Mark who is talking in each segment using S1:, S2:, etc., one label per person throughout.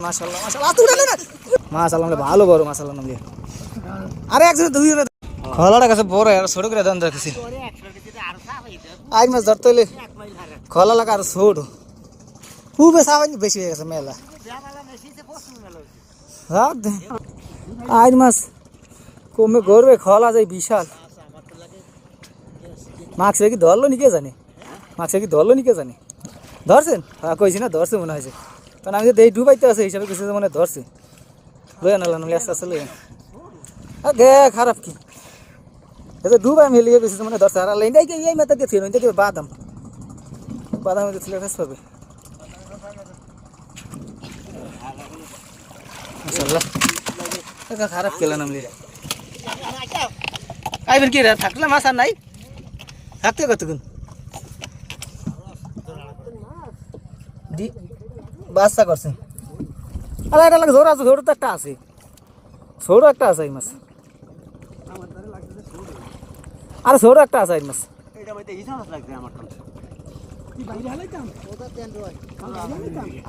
S1: মাশাআল্লাহ মাশাআল্লাহ তুই না মাশাআল্লাহ ভালো বড় মাশাআল্লাহ নাম দিয়ে আরে একজন দুই জন খলাটা কাছে বড় আর ছোট করে দান রাখছি আজ মাছ ধরতে হইলে খলা লাগা আর ছোট খুব বেশি হয়ে গেছে মেলা আজ মাছ কমে গড়বে খলা যায় বিশাল মাছ কি ধরলো নি কে জানে মাছ কি ধরলো নি কে জানে ধরছেন হ্যাঁ কইছি না ধরছে মনে হয়েছে কারণ আমি তো এই ডুবাইতে আছে হিসাবে কিছু মানে ধরছে লয়ে নালাম আস্তে আস্তে লয়ে দে খারাপ কি এটা ডুবাই মিলিয়ে কিছু মানে ধরছে আর লাইন এই মাথা দিয়ে ছিল ওইটা বাদাম বাদাম ছিল ফেস পাবে মাশাআল্লাহ এটা খারাপ কেলা নামলি আইবেন কি রে থাকলে মাছ আর নাই থাকতে কতক্ষণ বাচ্চা করছে আরে এটা লাগে জোর আছে ছোট তো একটা আছে ছোট একটা আছে এই মাছ আরে ছোট একটা আছে এই মাছ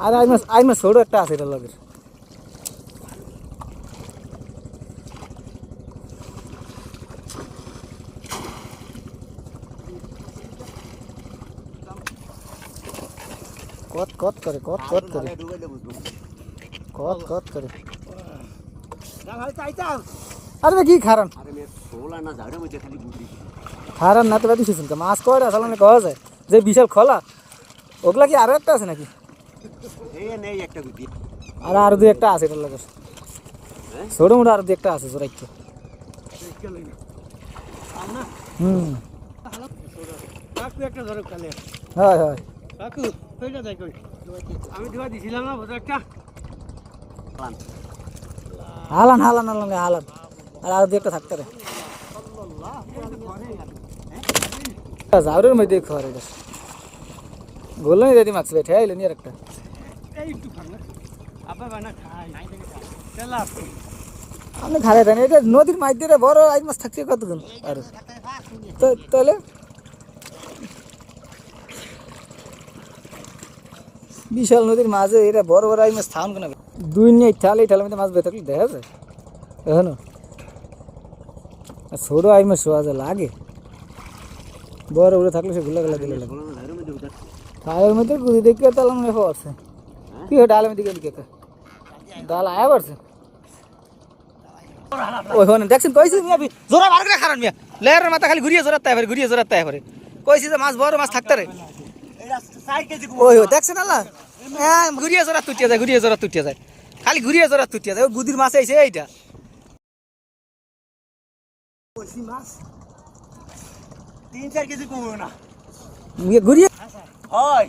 S1: আরে আই মাছ ছোট একটা আছে এটার লগে কত কত করে কত কত করে কত কত করে আরে কি খারান খারান না তো বাদি শুনতে মাছ কয়টা আসলে কওয়া যায় যে বিশাল খোলা ওগুলা কি আরো একটা আছে নাকি আর দুই একটা আছে এটার লাগে ছোট মোটো আর দুই একটা আছে জোর একটু হয় হয় হালান হালান হালান হালান আর দুই একটা থাকতে রে জাউরের মধ্যে খাওয়ার এটা বললো নি দাদি মাছ বেঠে আইলো নি আর একটা আপনি খালে দেন এটা নদীর মাছ দিয়ে বড় আই মাছ থাকছে কতক্ষণ আর তাহলে বিশাল নদীর মাঝে এটা বড় বড় আই মাছ থাকুন কেন দুই নিয়ে ঠালে ঠালের মধ্যে মাছ বেঁধে থাকলে দেখা যায় এখনো ছোট আই মাছ শোয়া যায় লাগে বড় বড় থাকলে সে গুলা গুলা দিলে লাগে ডালের মধ্যে গুড়ি দেখে তাহলে মনে পড়ছে কি হয় ডালের মধ্যে গেলি কে ডাল আয়া পড়ছে ওইখানে দেখছেন কইছি জোরা বার করে খারান মিয়া লেয়ারের মাথা খালি ঘুরিয়ে জোরাতে পারে ঘুরিয়ে জোরাতে পারে কইছি যে মাছ বড় মাছ থাকতে রে ওই দেখছেন আল্লাহ হ্যাঁ ঘুরিয়ে জোরা তুটিয়া যায় ঘুরিয়ে জোরা তুটিয়া যায় খালি ঘুরিয়ে জোরা তুটিয়া যায় বুদির মাছ আইছে এইটা মাছ 3-4 কেজি কমবে না ঘুরিয়ে হয়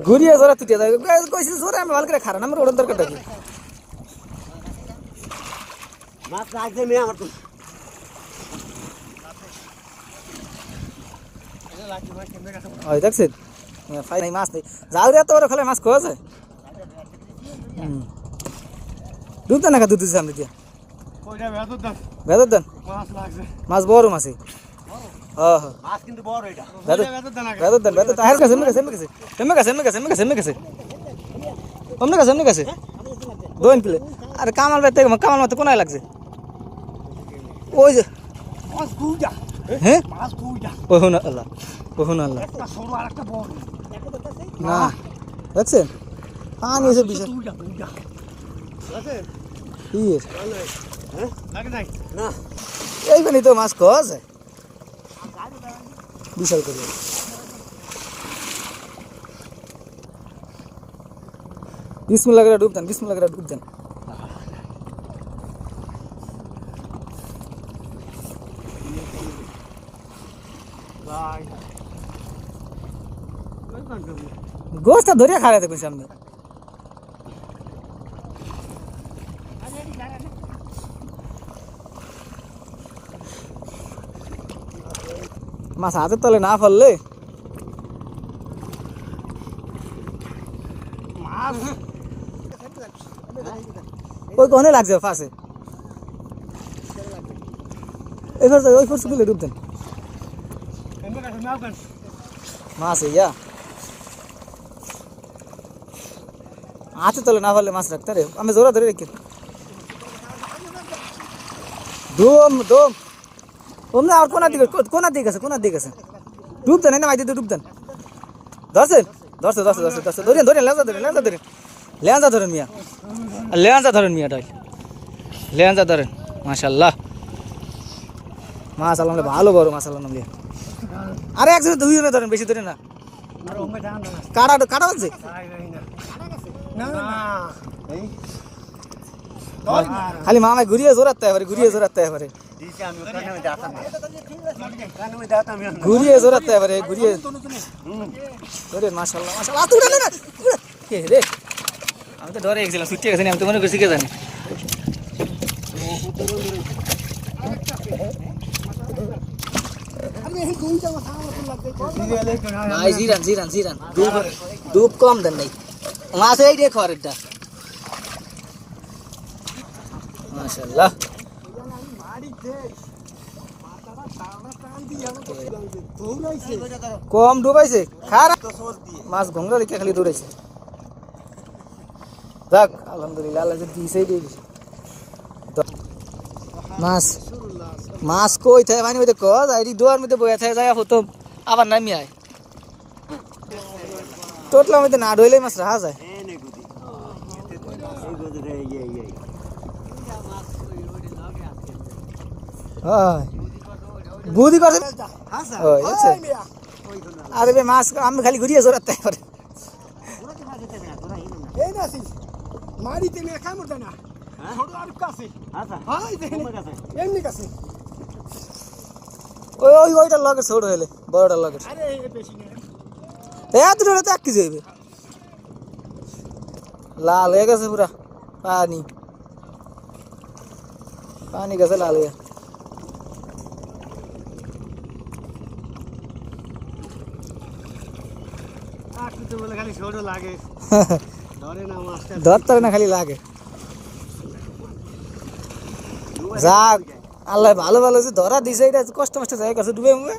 S1: ঘুরিয়ে জোরা তুটিয়া যায় কইছি জোরা আমি ভালো করে খারান আমার ওড়ন দরকারটা কি মাছ রাখছে মে আমার তো ওই দেখছেন ফাইনাই মাছ নেই জাউরে এত বড় খোলা মাছ খাওয়া যায় দুধ দেন না দুধ দিচ্ছে সামনে দিয়া ভেতর দেন মাছ বড় মাছ ভেতর দেন ভেতর আহের কাছে এমনি কাছে দোন পিলে আরে কামাল ভাই কামাল মাতে কোনায় লাগছে ওই যে হ্যাঁ ওহন আল্লাহ ওহন আল্লাহ না দেখছেন পানি এসে বিশাল এইখানে তো মাছ খাওয়া যায় বিশাল করে বিসমিল্লাহ করে ডুব দেন বিসমিল্লাহ করে ডুব দেন গোস্তা ধরে খাড়া দেখুন সামনে মাছ হাতের তলে না ফেললে ওই কোনে লাগছে ফাঁসে ওই ফোর্স গুলো ডুব দেন মাছ ইয়া হাতে তলে না পারলে মাছ রাখতে রে আমি জোড়া ধরে রেখে দম দম ওমনে আর কোনা দিকে আছে ডুব দেন না মাইতে ডুব দেন ধরছেন ধরছে ধরেন লেঞ্জা ধরেন মিয়া লেঞ্জা ধরেন মাশাআল্লাহ মাছ আল্লাহ ভালো বড় মাছ আল্লাহ নামলে আরে একজন দুই জনে ধরেন বেশি ধরেন না কাটা হচ্ছে খালি মামায় ঘুরিয়ে জোরাতে পারে ঘুরিয়ে জোরাতে পারে মাশাআল্লাহ মাশাআল্লাহ তুই না কে রে আমি তো ডরে গেছিলাম ছুটে গেছি আমি তো মনে করছি কে জানি জিরান ডুব কম দেন নাই মাছ এই রে খরেরটা মাশাআল্লাহ কম ডুবাইছে খারাপ মাছ ঘংরা রেখে খালি দৌড়াইছে যাক আলহামদুলিল্লাহ আল্লাহ যে দিছেই দিয়ে দিছে মাছ কই থাকে মানে ওই দেখো যাই দুয়ার মধ্যে বইয়া থাকে যায় হতো আবার নামি আয় টোটলার মধ্যে না ঢইলেই মাছ রাখা যায় বুদ্ধি করছে আরে বে মাছ আমি খালি ঘুরিয়ে জোরাতে পারে ওইটার লগে ছোট হইলে বড়টার লগে এত তো 1 কেজি হইবে লাল হয়ে গেছে পুরা পানি গেছে লাল হয়ে ধরতে না খালি লাগে যাক আল্লাহ ভালো ভালো যে ধরা দিছে এটা কষ্ট মষ্ট যায় কাছে ডুবে মুবে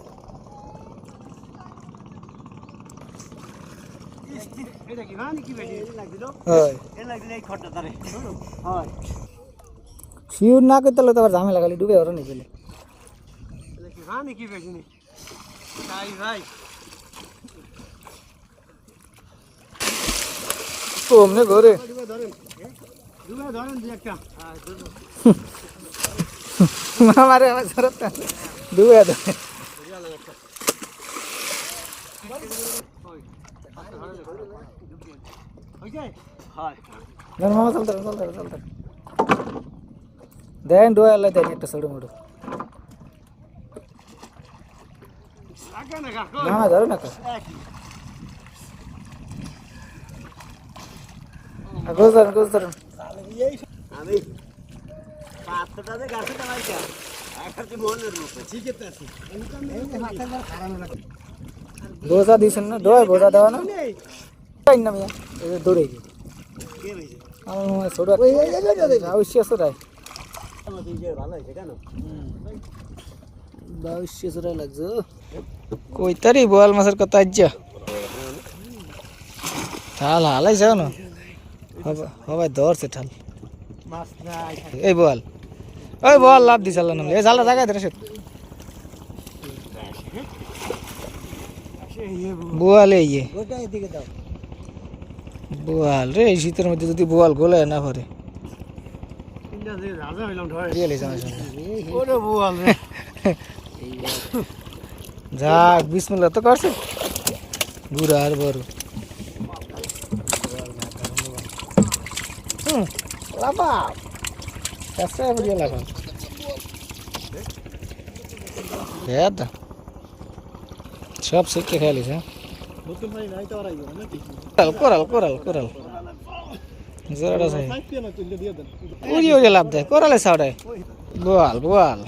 S1: শিউর না করতে তো আবার ঝামেলা খালি ডুবে ওরা নিয়ে গেলে কমনে ঘরে মামারে আমার ধরত ডুবে ধরে মামা চলতে দেন ডোয়া আল্লাহ দেন একটা ছোট মোটো মামা ধরো না গোজ ধরুন বোঝা দিয়েছেন না ডোয় বোঝা দেওয়া না মিয়া দৌড়ে গিয়ে আমার ছোট অবশ্যই আছে তাই লাগছে কই তারি বোয়াল মাছের কথা আজ্জা ঠাল হালাই যাও না সবাই ধরছে ঠাল এই বোয়াল ওই বোয়াল লাভ দিছে আল্লাহ নামে এই জালটা জায়গায় ধরে বোয়াল এই বোয়াল রে এই শীতের মধ্যে যদি বোয়াল গোলে না ভরে যাক বিসমিল্লাহ তো করছে বুড়া আর বড় লাফা बढ़िया लगा सब सीख के खेली से कोरल कोरल कोरल जरा सही उड़ी उड़ी लाभ दे कोरल है साड़े बोल बोल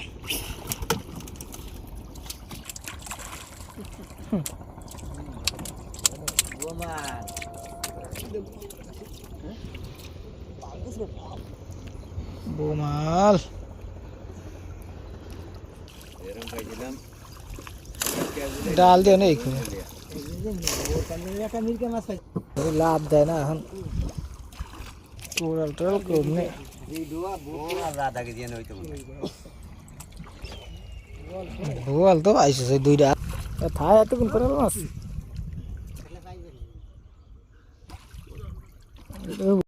S1: बोमाल डाल दे नहीं लाभ दे ना हम কোরাল টোরাল কম নেই ভোয়াল তো আইসে সেই দুইটা থাই এতক্ষণ করে মাছ